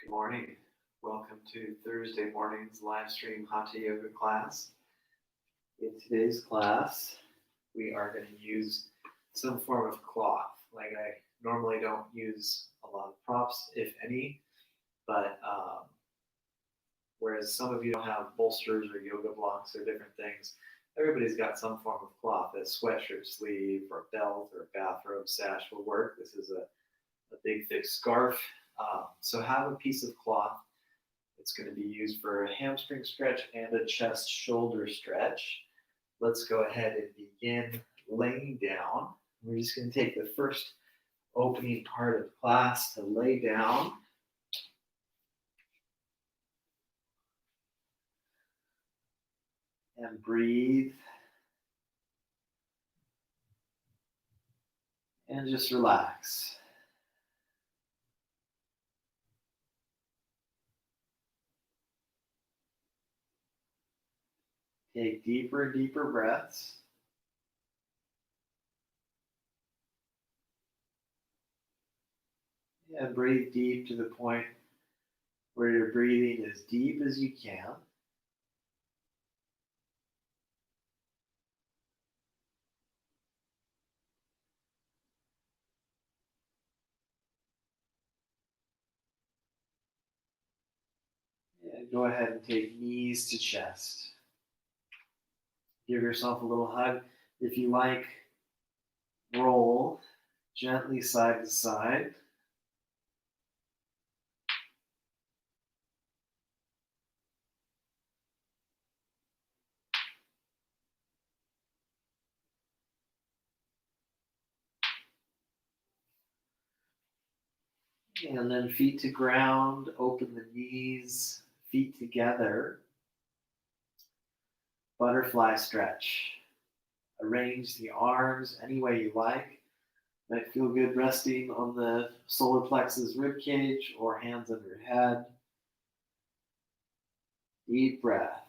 Good morning. Welcome to Thursday morning's live stream Hatha Yoga class. In today's class, we are going to use some form of cloth. Like I normally don't use a lot of props, if any, but whereas some of you don't have bolsters or yoga blocks or different things, everybody's got some form of cloth. A sweatshirt sleeve or a belt or a bathrobe sash will work. This is a big thick scarf. So have a piece of cloth. It's going to be used for a hamstring stretch and a chest shoulder stretch. Let's go ahead and begin laying down. We're just going to take the first opening part of class to lay down. And breathe. And just relax. Take deeper and deeper breaths. And breathe deep to the point where you're breathing as deep as you can. And go ahead and take knees to chest. Give yourself a little hug. If you like, roll gently side to side. And then feet to ground, open the knees, feet together. Butterfly stretch. Arrange the arms any way you like. Might feel good resting on the solar plexus rib cage or hands under your head. Deep breath.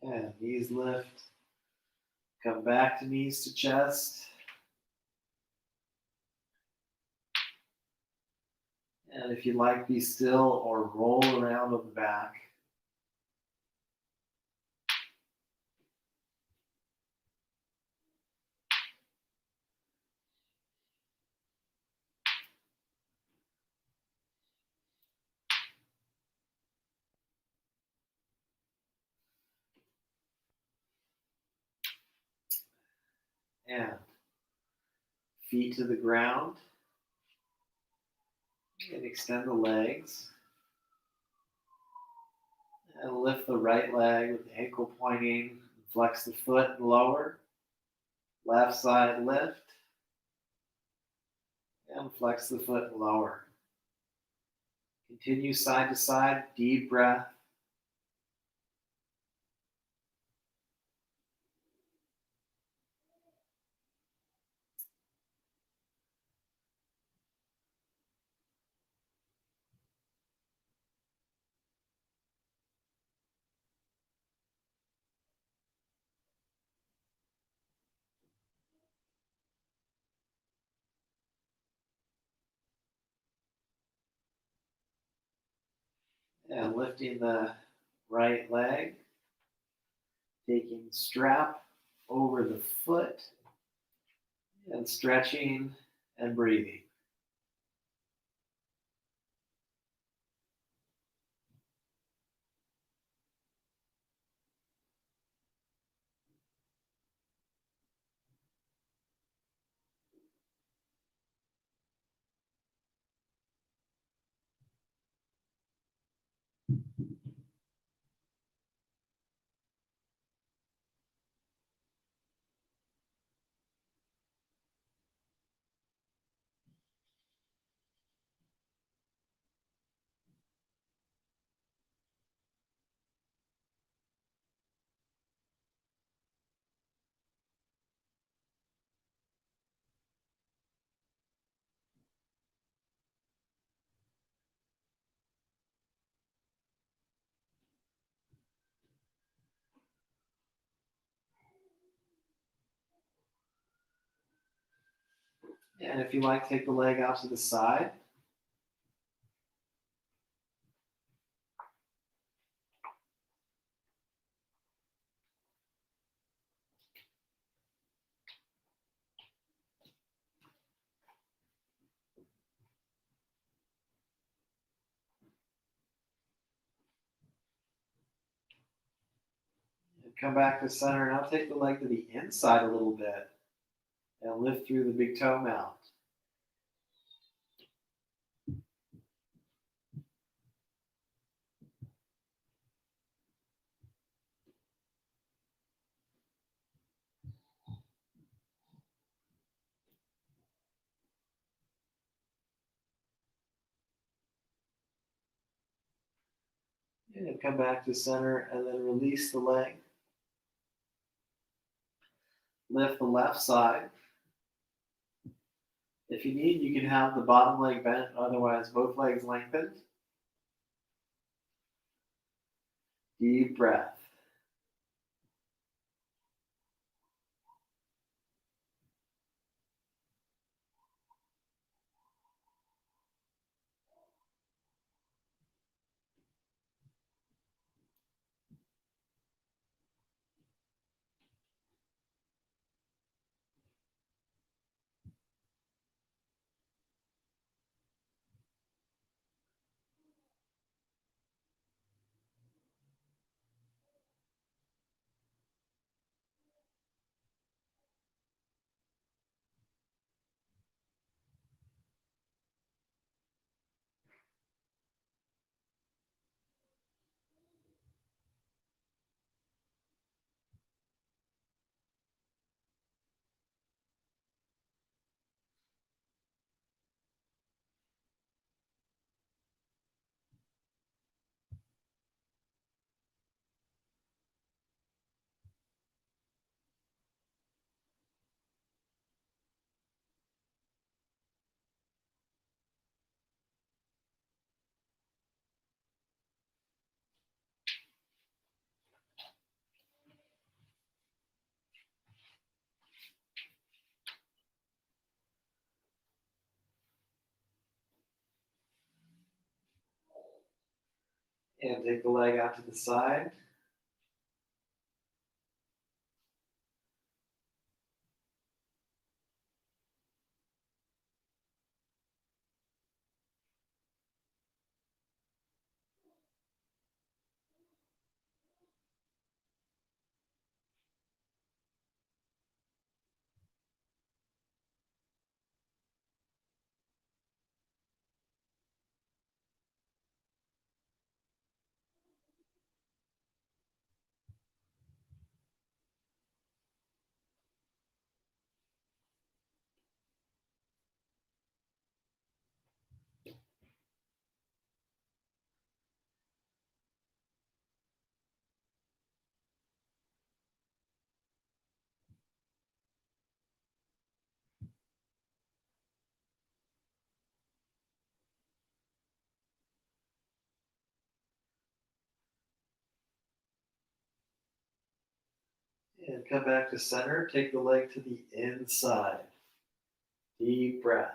And knees lift. Come back to knees to chest. And if you like, be still or roll around on the back. And feet to the ground. And extend the legs. And lift the right leg with the ankle pointing. Flex the foot and lower. Left side lift. And flex the foot and lower. Continue side to side. Deep breath. And lifting the right leg, taking strap over the foot, and stretching and breathing. And if you like, take the leg out to the side. And come back to center. Now take the leg to the inside a little bit and lift through the big toe mount. And come back to center and then release the leg. Lift the left side. If you need, you can have the bottom leg bent, otherwise both legs lengthened. Deep breath. And take the leg out to the side. And come back to center. Take the leg to the inside. Deep breath.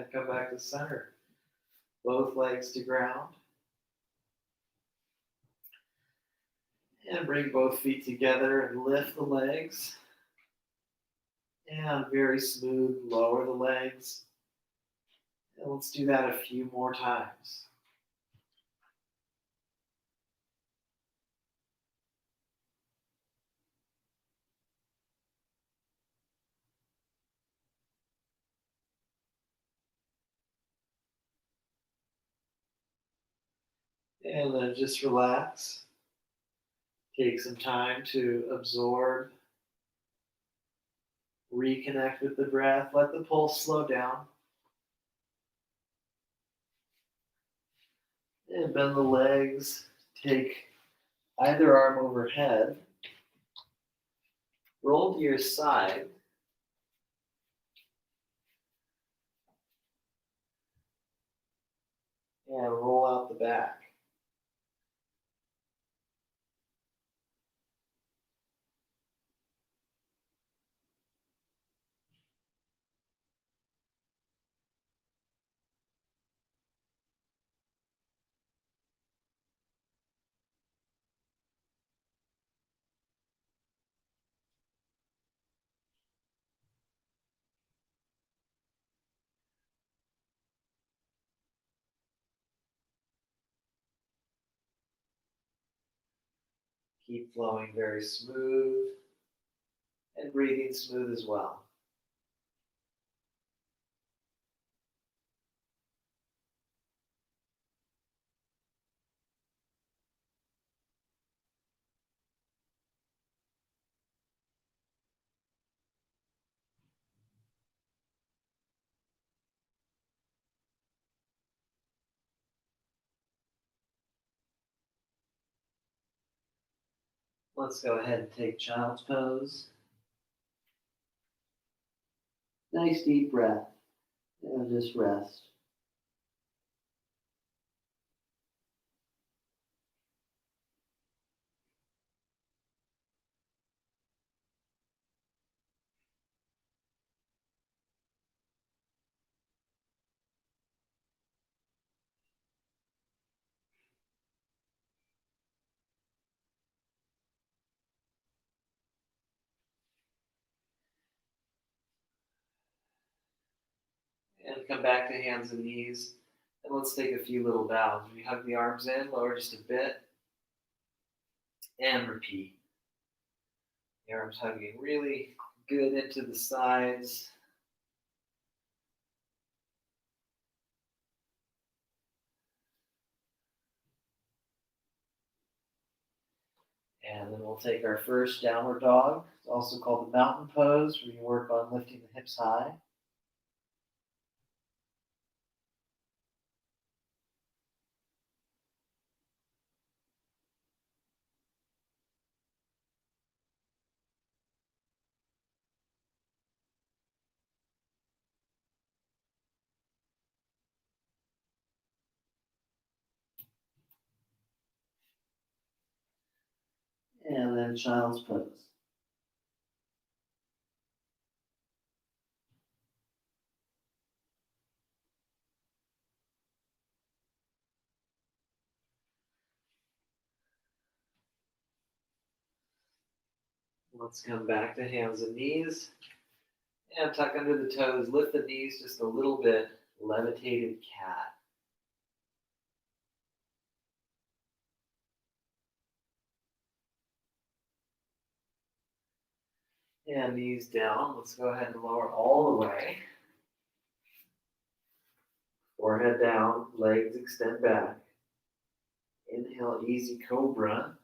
And come back to center. Both legs to ground. And bring both feet together and lift the legs. And very smooth, lower the legs. And let's do that a few more times. And then just relax. Take some time to absorb, reconnect with the breath. Let the pulse slow down. And bend the legs. Take either arm overhead. Roll to your side. And roll out the back. Keep flowing very smooth and breathing smooth as well. Let's go ahead and take child's pose. Nice deep breath. And just rest. And come back to hands and knees. And let's take a few little bows. We hug the arms in, lower just a bit. And repeat. The arms hugging really good into the sides. And then we'll take our first downward dog. It's also called the mountain pose, where you work on lifting the hips high. And then child's pose. Let's come back to hands and knees. And tuck under the toes. Lift the knees just a little bit. Levitated cat. And knees down. Let's go ahead and lower all the way. Forehead down. Legs extend back. Inhale, easy cobra.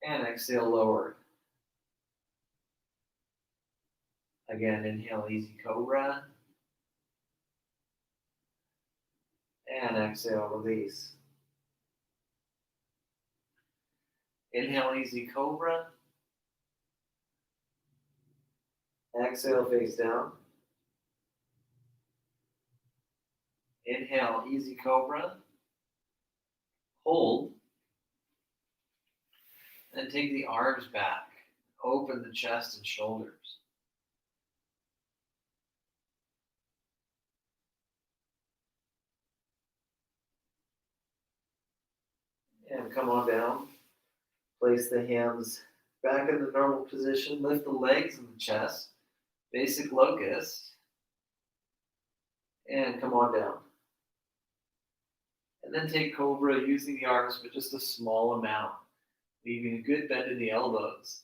And exhale, lower. Again, inhale, easy cobra. And exhale, release. Inhale, easy cobra. Exhale, face down. Inhale, easy cobra. Hold. And take the arms back. Open the chest and shoulders. And come on down. Place the hands back in the normal position. Lift the legs and the chest. Basic locust. And come on down. And then take Cobra using the arms, but just a small amount, leaving a good bend in the elbows.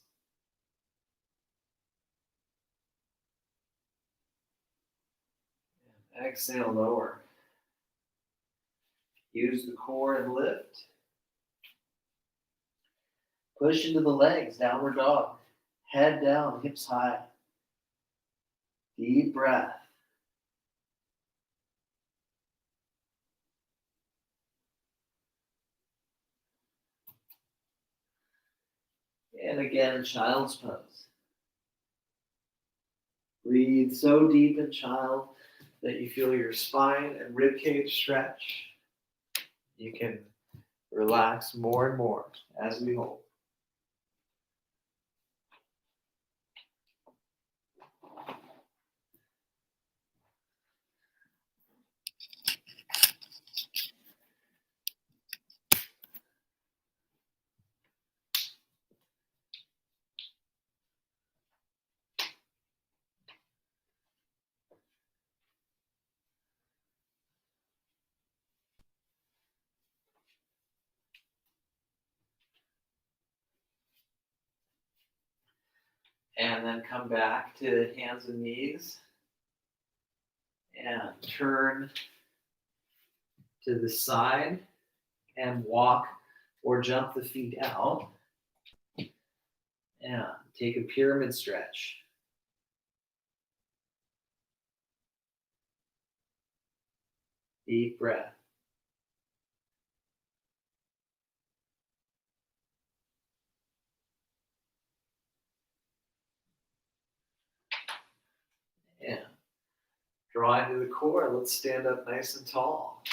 And exhale, lower. Use the core and lift. Push into the legs, downward dog. Head down, hips high. Deep breath. And again, child's pose. Breathe so deep in child that you feel your spine and rib cage stretch. You can relax more and more as we hold. And then come back to hands and knees. And turn to the side and walk or jump the feet out. And take a pyramid stretch. Deep breath. And draw into the core. Let's stand up nice and tall.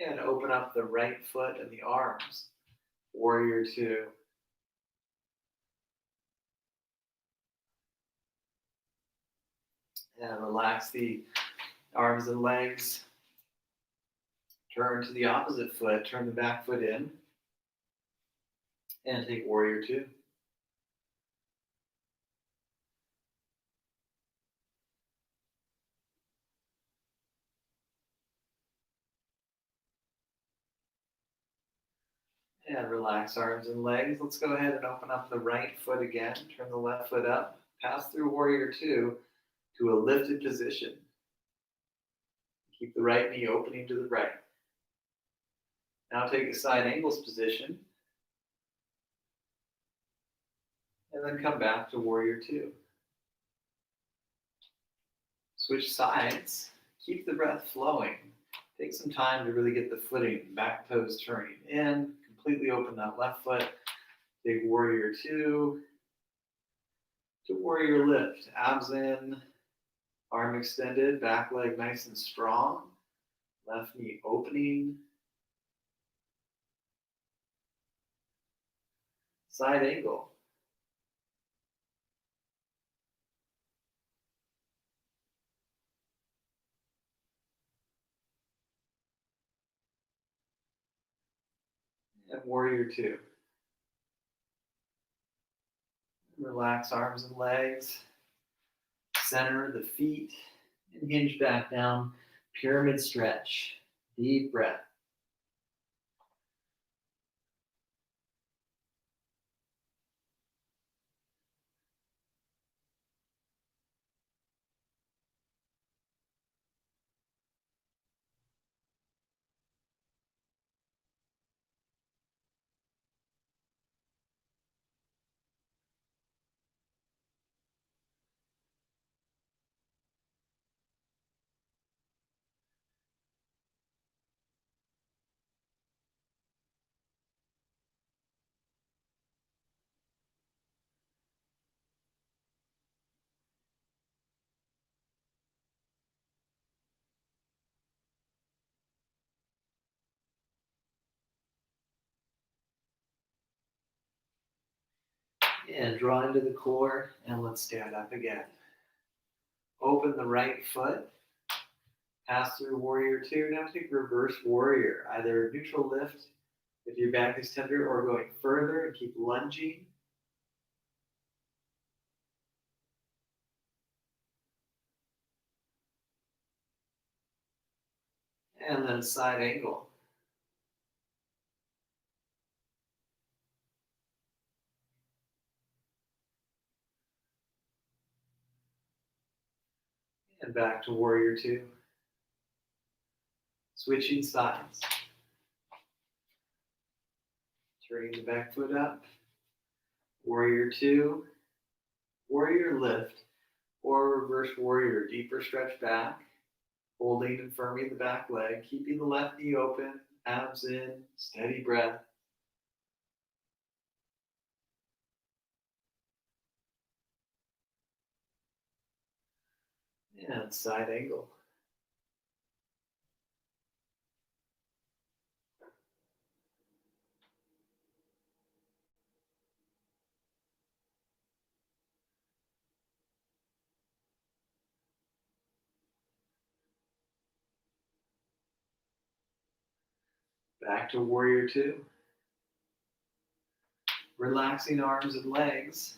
And open up the right foot and the arms. Warrior two. And relax the arms and legs. Turn to the opposite foot. Turn the back foot in. And take warrior two. And relax arms and legs. Let's go ahead and open up the right foot again. Turn the left foot up. Pass through warrior two to a lifted position. Keep the right knee opening to the right. Now take a side angles position. And then come back to warrior two. Switch sides. Keep the breath flowing. Take some time to really get the footing. Back toes turning in. Completely open that left foot. Take warrior two to warrior lift. Abs in, arm extended, back leg nice and strong. Left knee opening. Side angle. And warrior two. Relax arms and legs. Center the feet and hinge back down. Pyramid stretch. Deep breath. And draw into the core, and let's stand up again. Open the right foot, pass through warrior two. Now take reverse warrior, either neutral lift If your back is tender or going further, and keep lunging. And then side angle. And back to warrior two. Switching sides. Turning the back foot up. Warrior two. Warrior lift. Or reverse warrior. Deeper stretch back. Holding and firming the back leg. Keeping the left knee open. Abs in. Steady breath. And side angle. Back to warrior two. Relaxing arms and legs.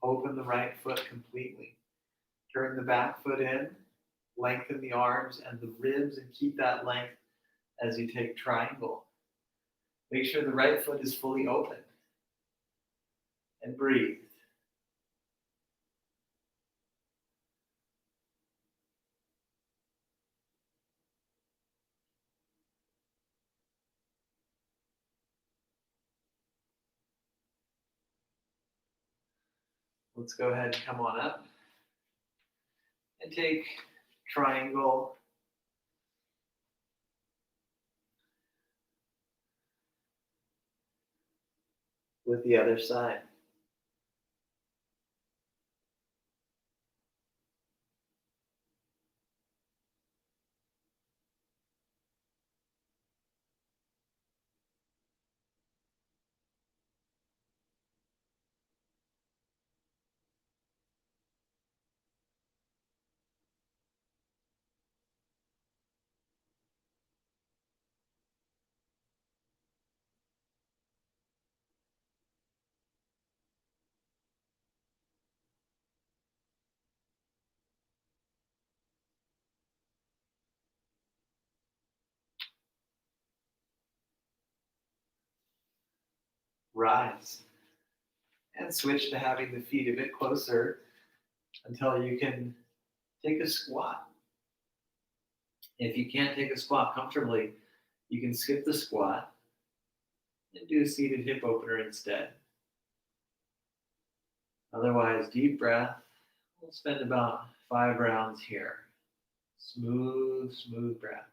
Open the right foot completely. Turn the back foot in. Lengthen the arms and the ribs and keep that length as you take triangle. Make sure the right foot is fully open. And breathe. Let's go ahead and come on up. And take triangle. With the other side. Rise. And switch to having the feet a bit closer until you can take a squat. If you can't take a squat comfortably, you can skip the squat and do a seated hip opener instead. Otherwise, deep breath. We'll spend about 5 rounds here. Smooth, smooth breath.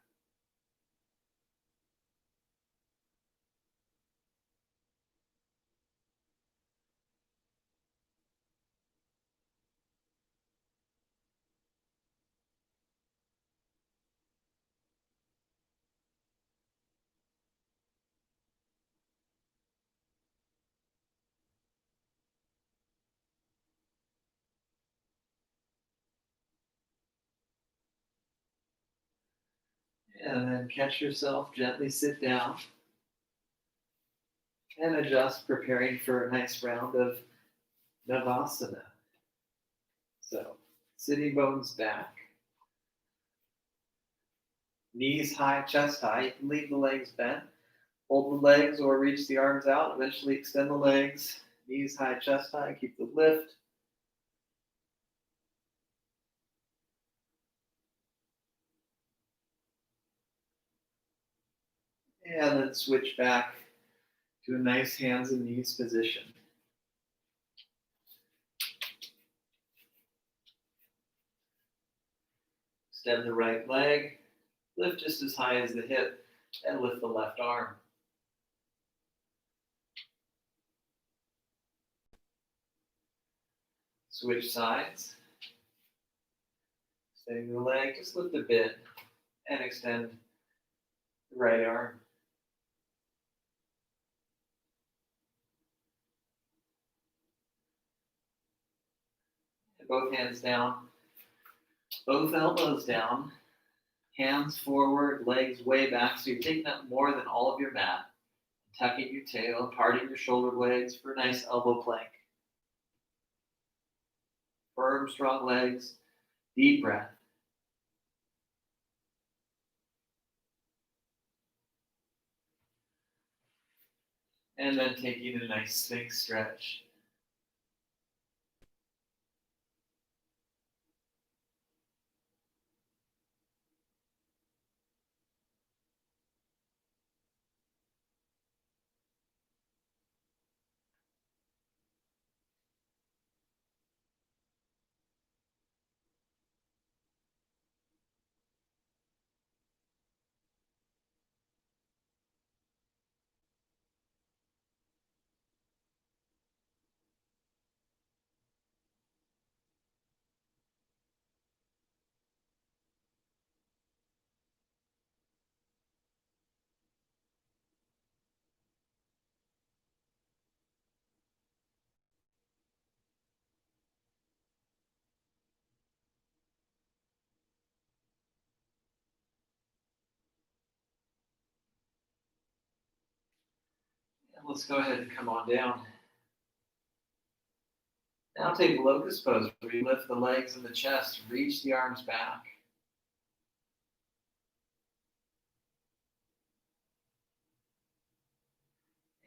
And then catch yourself, gently sit down and adjust, preparing for a nice round of Navasana. So, sitting bones back, knees high, chest high. You can leave the legs bent. Hold the legs or reach the arms out. Eventually extend the legs. Knees high, chest high. Keep the lift. And then switch back to a nice hands and knees position. Extend the right leg. Lift just as high as the hip. And lift the left arm. Switch sides. Extending the leg, just lift a bit and extend the right arm. And both hands down, both elbows down, hands forward, legs way back. So you're taking up more than all of your mat. Tucking your tail and parting your shoulder blades for a nice elbow plank. Firm, strong legs. Deep breath. And then taking a nice Sphinx stretch. And let's go ahead and come on down. Now take Locust Pose, where you lift the legs and the chest, reach the arms back.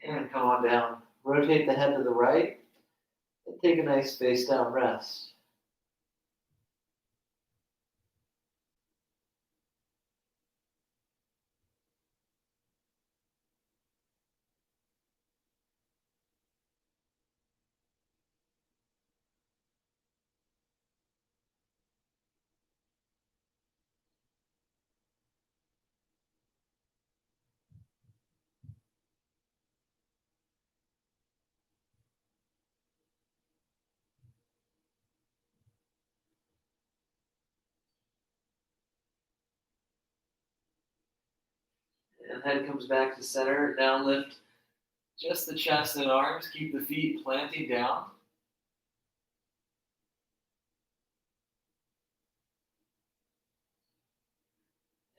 And come on down. Rotate the head to the right, and take a nice face down rest. And head comes back to center. Now lift just the chest and arms. Keep the feet planting down.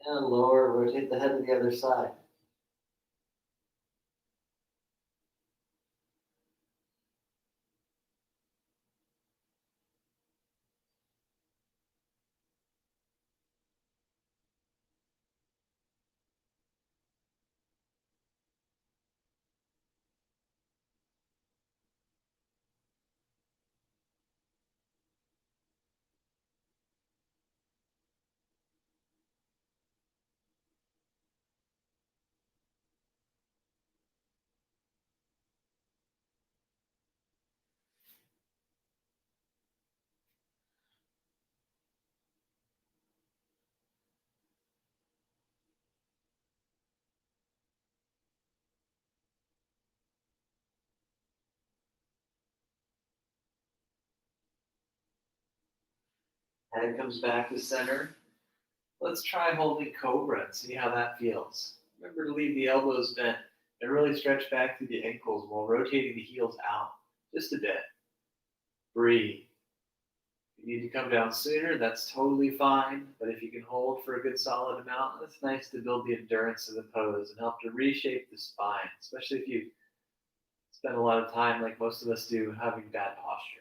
And lower, rotate the head to the other side. Head comes back to center. Let's try holding Cobra and see how that feels. Remember to leave the elbows bent and really stretch back through the ankles while rotating the heels out just a bit. Breathe. If you need to come down sooner, that's totally fine. But if you can hold for a good solid amount, it's nice to build the endurance of the pose and help to reshape the spine, especially if you spend a lot of time, like most of us do, having bad posture.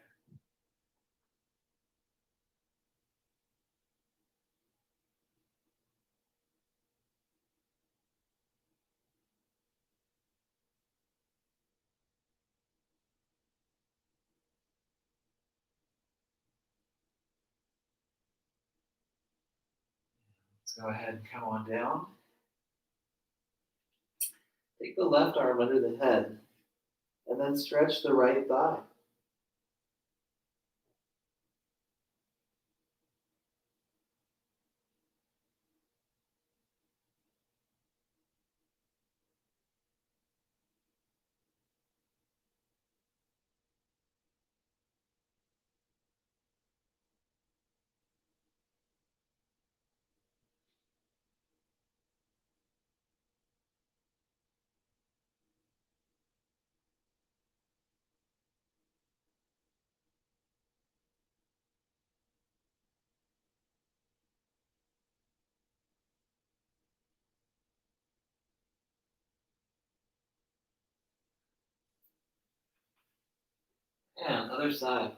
Let's go ahead and come on down. Take the left arm under the head and then stretch the right thigh. And other side.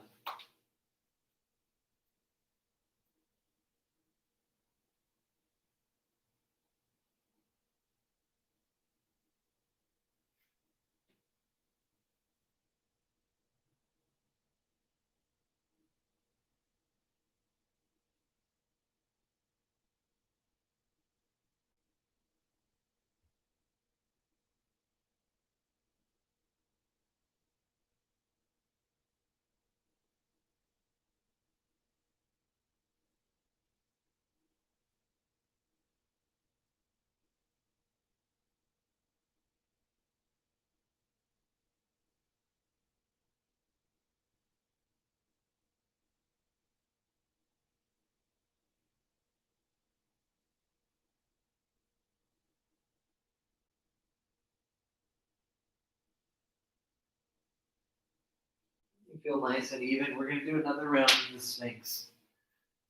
You feel nice and even. We're going to do another round of the Sphinx.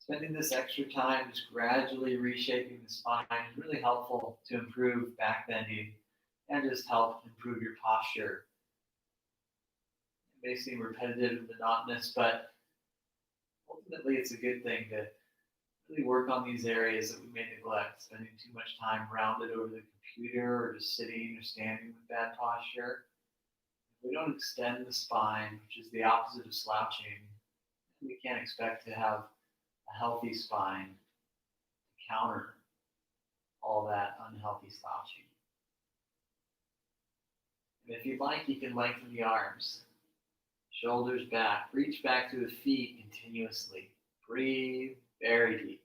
Spending this extra time just gradually reshaping the spine is really helpful to improve back bending and just help improve your posture. It may seem repetitive and monotonous, but ultimately it's a good thing to really work on these areas that we may neglect, spending too much time rounded over the computer or just sitting or standing with bad posture. If we don't extend the spine, which is the opposite of slouching, we can't expect to have a healthy spine to counter all that unhealthy slouching. And if you'd like, you can lengthen the arms, shoulders back, reach back to the feet continuously. Breathe very deep.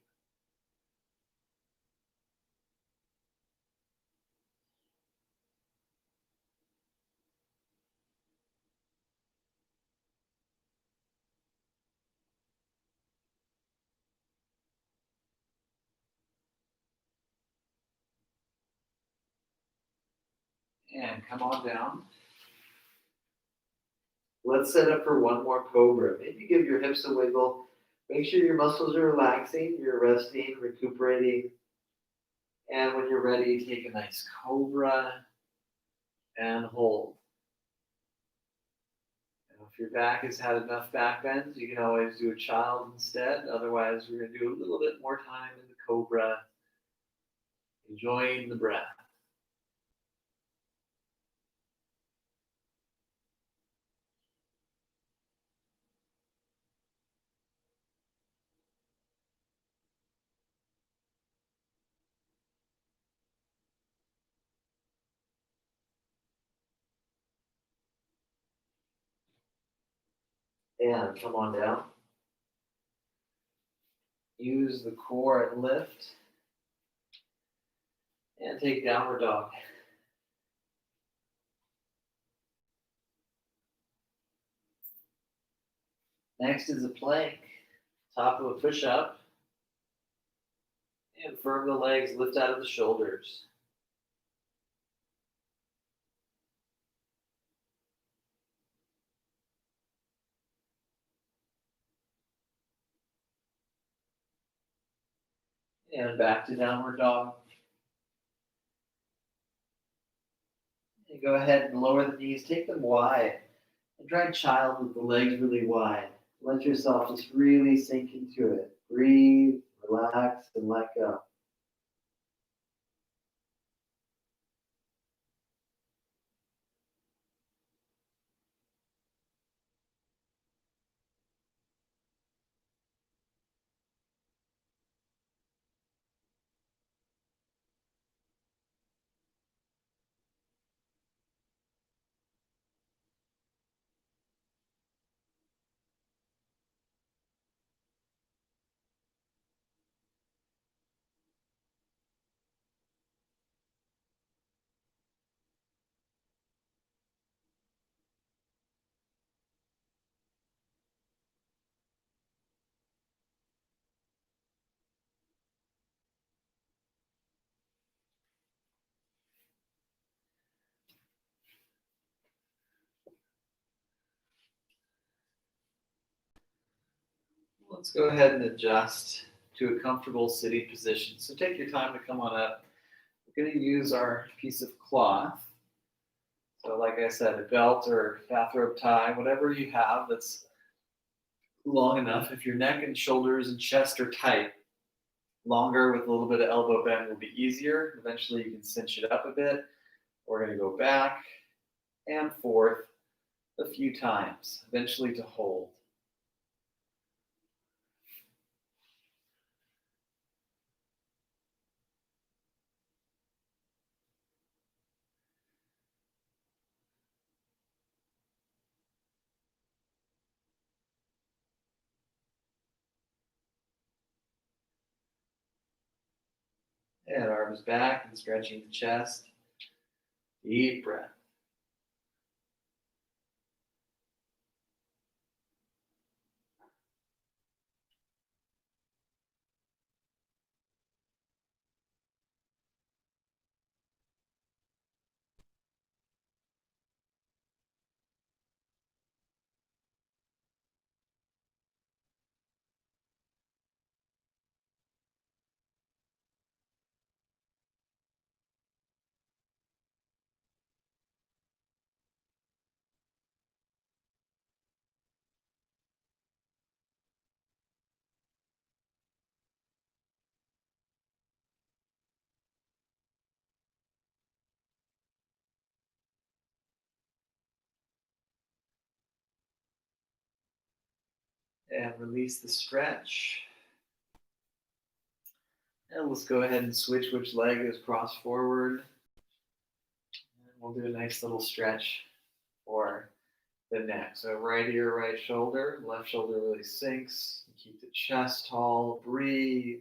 And come on down. Let's set up for one more Cobra. Maybe give your hips a wiggle. Make sure your muscles are relaxing, you're resting, recuperating. And when you're ready, take a nice Cobra and hold. And if your back has had enough back bends, you can always do a child instead. Otherwise, we're going to do a little bit more time in the Cobra, enjoying the breath. And come on down. Use the core and lift. And take downward dog. Next is a plank. Top of a push-up. And firm the legs, lift out of the shoulders. And back to downward dog. And go ahead and lower the knees, take them wide. And try child with the legs really wide. Let yourself just really sink into it. Breathe, relax, and let go. Let's go ahead and adjust to a comfortable sitting position. So take your time to come on up. We're going to use our piece of cloth So like I said, a belt or bathrobe tie, whatever you have that's long enough. If your neck and shoulders and chest are tight, longer with a little bit of elbow bend will be easier. Eventually you can cinch it up a bit. We're going to go back and forth a few times, eventually to hold. And arms back and stretching the chest. Deep breath. And release the stretch. And let's go ahead and switch which leg is crossed forward. And we'll do a nice little stretch for the neck. So right ear, right shoulder, left shoulder really sinks. Keep the chest tall, breathe.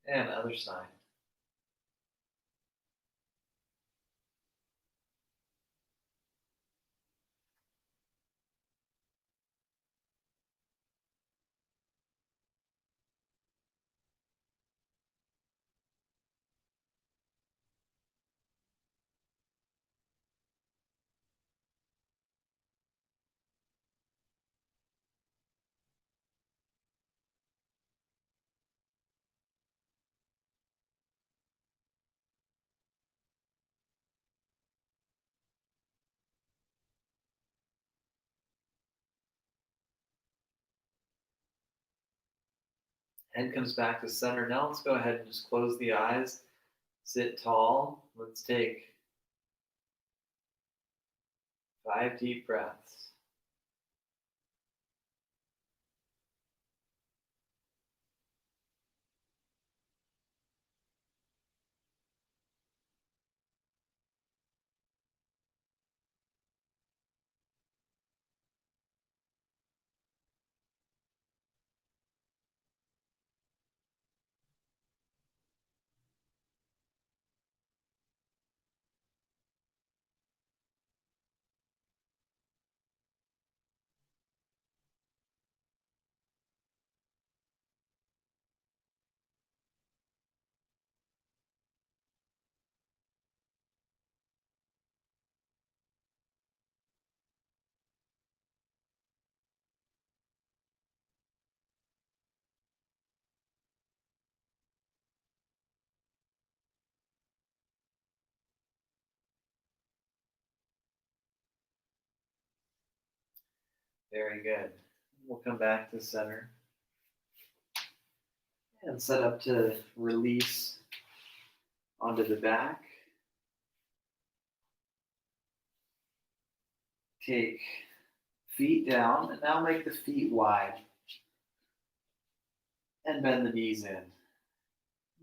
And other side. Head comes back to center. Now let's go ahead and just close the eyes. Sit tall. Let's take 5 deep breaths. Very good. We'll come back to center and set up to release onto the back. Take feet down, and now make the feet wide. And bend the knees in.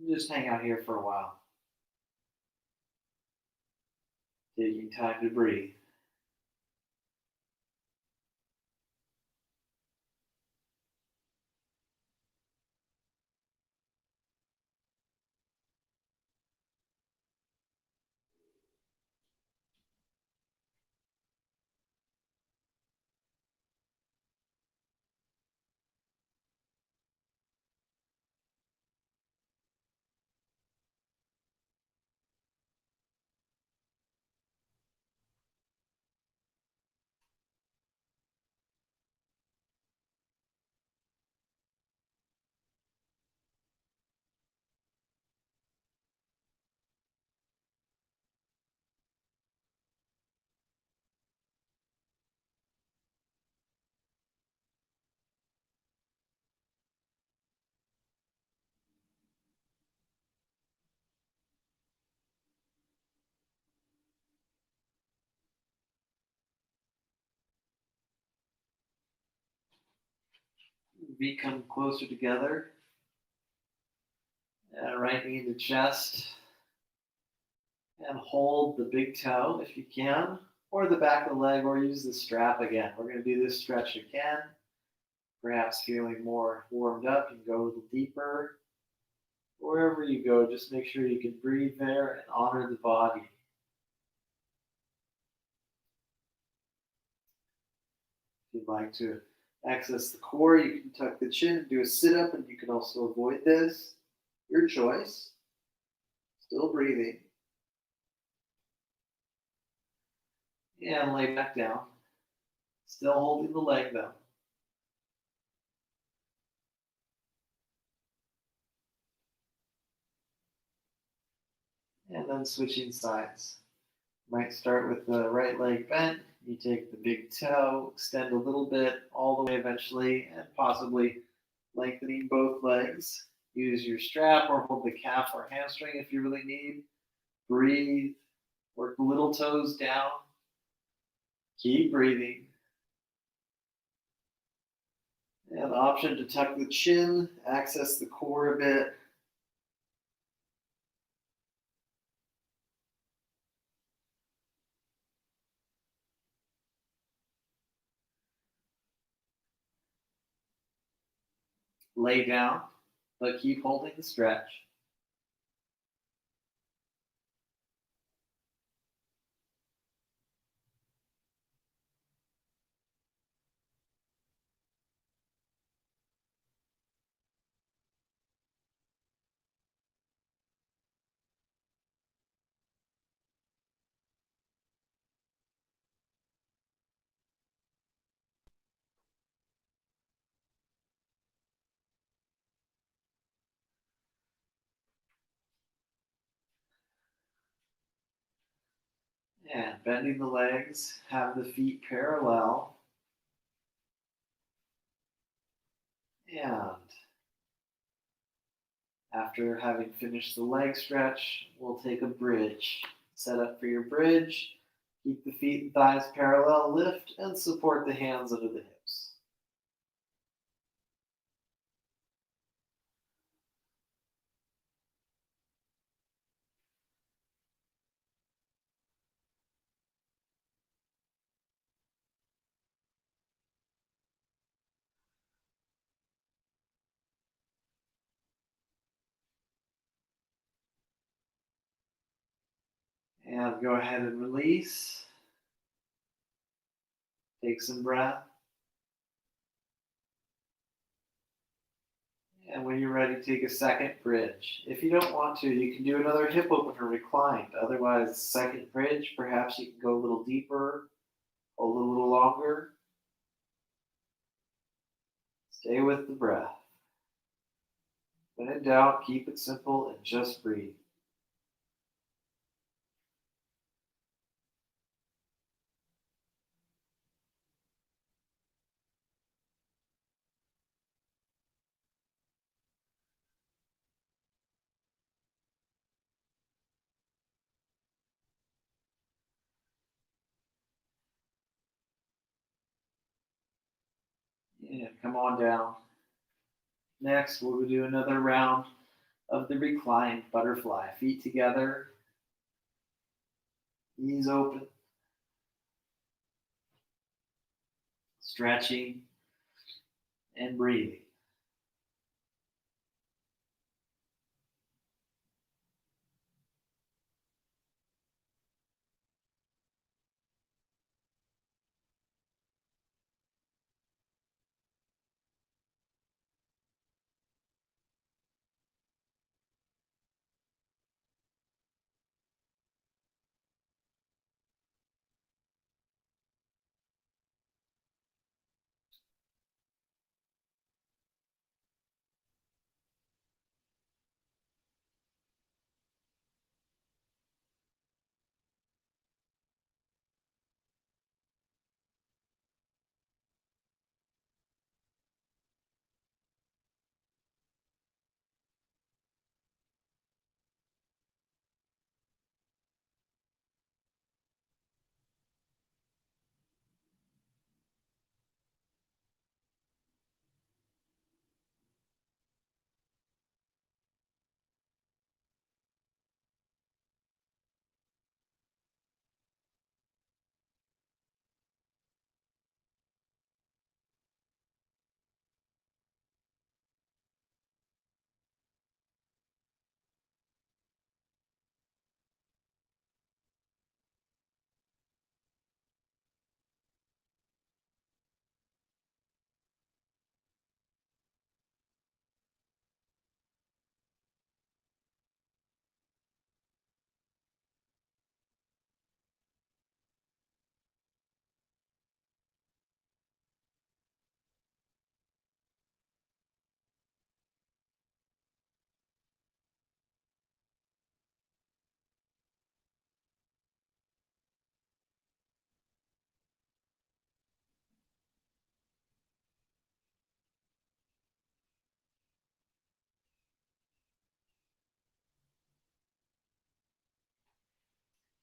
Just hang out here for a while. Taking time to breathe. Feet come closer together. And right knee to chest. And hold the big toe if you can, or the back of the leg, or use the strap again. We're going to do this stretch again. Perhaps feeling more warmed up, you can go a little deeper. Wherever you go, just make sure you can breathe there and honor the body. If you'd like to access the core, you can tuck the chin and do a sit-up, and you can also avoid this. Your choice. Still breathing. And lay back down. Still holding the leg though. And then switching sides. Might start with the right leg bent. You take the big toe, extend a little bit all the way eventually, and possibly lengthening both legs. Use your strap or hold the calf or hamstring if you really need. Breathe. Work the little toes down. Keep breathing. And the option to tuck the chin, access the core a bit. Lay down, but keep holding the stretch. And bending the legs, have the feet parallel. And after having finished the leg stretch, we'll take a bridge. Set up for your bridge. Keep the feet and thighs parallel, lift, and support the hands under the hips. And go ahead and release. Take some breath. And when you're ready, take a second bridge. If you don't want to, you can do another hip opener reclined. Otherwise, second bridge, perhaps you can go a little deeper, a little longer. Stay with the breath. When in doubt, keep it simple and just breathe. And come on down. Next, we'll do another round of the reclined butterfly. Feet together, knees open, stretching, and breathing.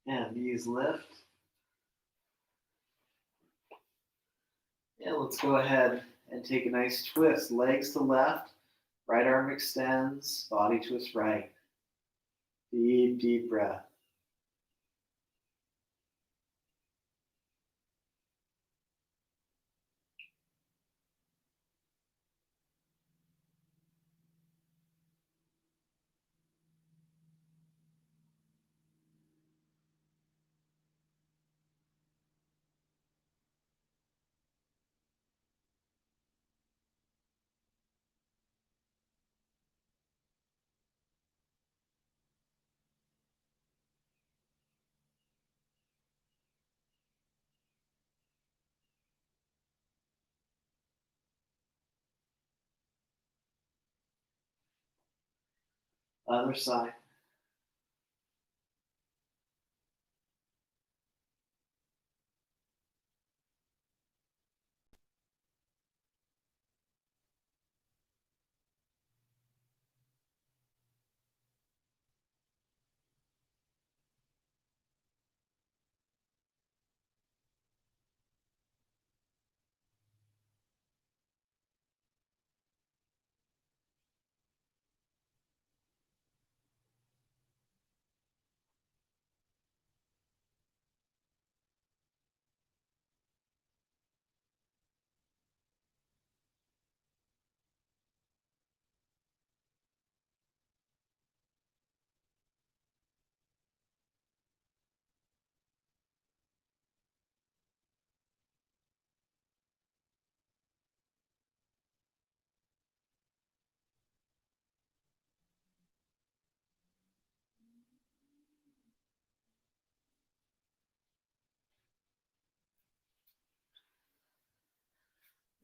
And knees lift. And let's go ahead and take a nice twist. Legs to left, right arm extends, body twist right. Deep, deep breath. Other side.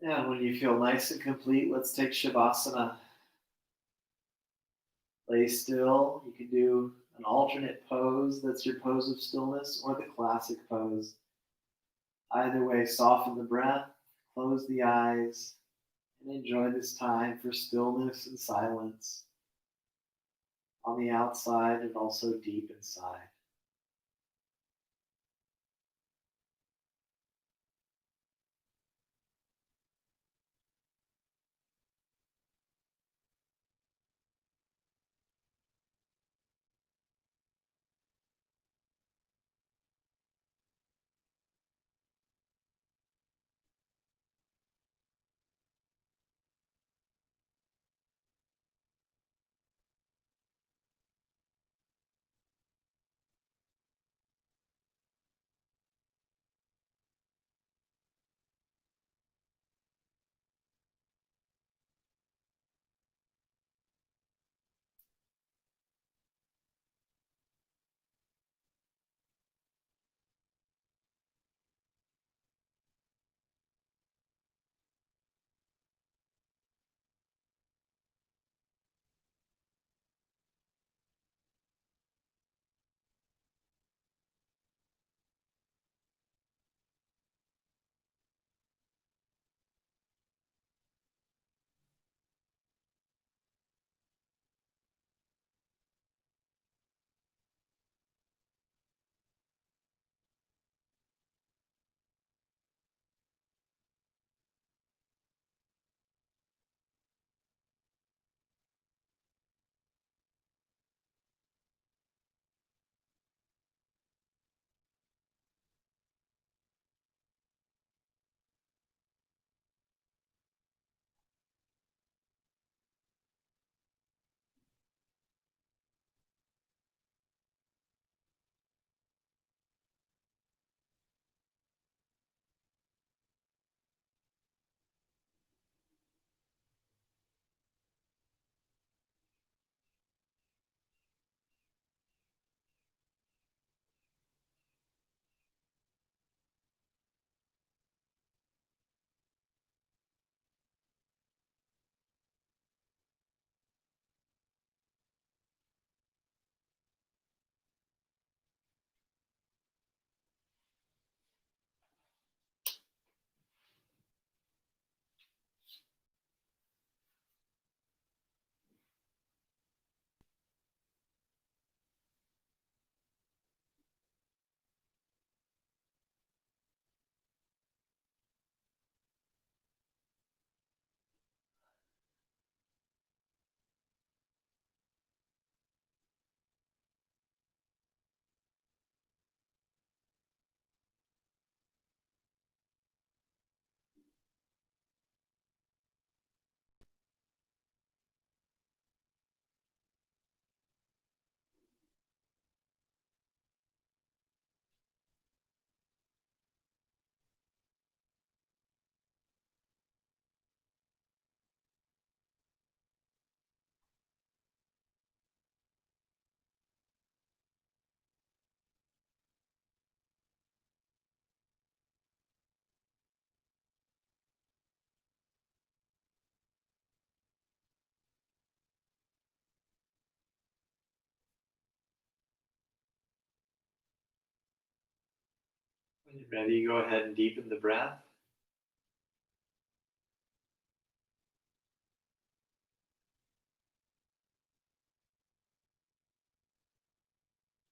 And when you feel nice and complete, let's take Shavasana. Lay still. You can do an alternate pose. That's your pose of stillness or the classic pose. Either way, soften the breath, close the eyes, and enjoy this time for stillness and silence on the outside and also deep inside. When you're ready, go ahead and deepen the breath.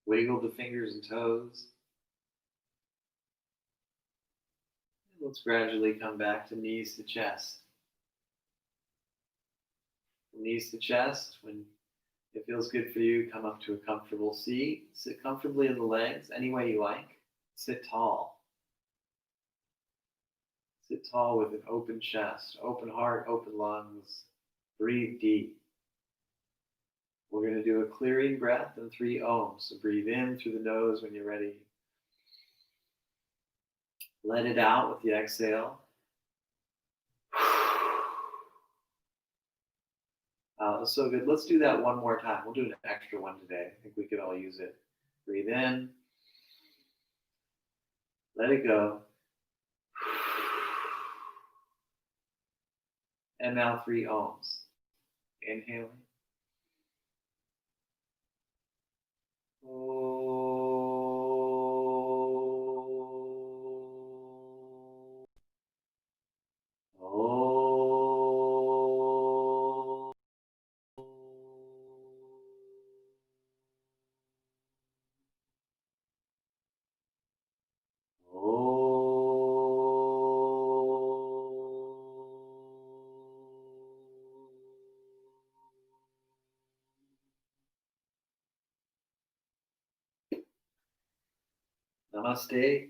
Wiggle the fingers and toes. Let's gradually come back to knees to chest. From knees to chest, when it feels good for you, come up to a comfortable seat. Sit comfortably in the legs, any way you like. Sit tall. Sit tall with an open chest, open heart, open lungs. Breathe deep. We're going to do a clearing breath and 3 ohms. So breathe in through the nose when you're ready. Let it out with the exhale. That's so good. Let's do that one more time. We'll do an extra one today. I think we could all use it. Breathe in. Let it go. And now 3 ohms. Inhaling. Namaste.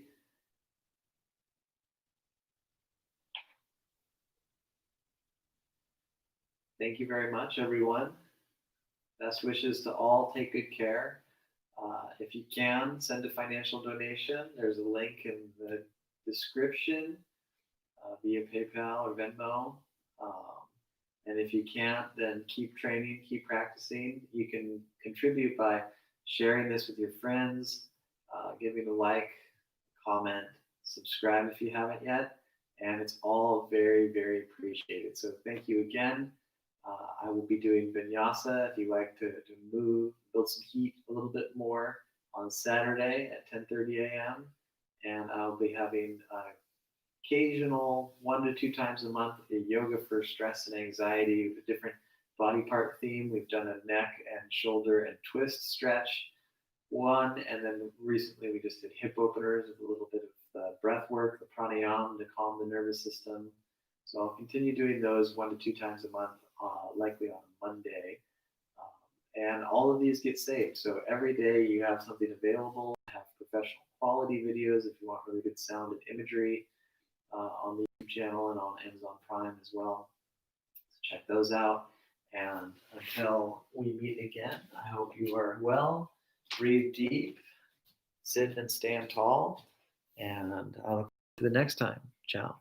Thank you very much, everyone. Best wishes to all. Take good care. If you can, send a financial donation. There's a link in the description via PayPal or Venmo. And if you can't, then keep training, keep practicing. You can contribute by sharing this with your friends, giving a like, comment, subscribe if you haven't yet. And it's all very, very appreciated. So thank you again. I will be doing vinyasa if you like to move, build some heat a little bit more on Saturday at 10:30 a.m. And I'll be having occasional 1 to 2 times a month a yoga for stress and anxiety with a different body part theme. We've done a neck and shoulder and twist stretch one, and then recently we just did hip openers with a little bit of breath work, the pranayama to calm the nervous system. So I'll continue doing those 1 to 2 times a month, likely on a Monday. And all of these get saved. So every day you have something available. I have professional quality videos if you want really good sound and imagery on the YouTube channel and on Amazon Prime as well. So check those out. And until we meet again, I hope you are well. Breathe deep, sit and stand tall, and I'll look to the next time. Ciao.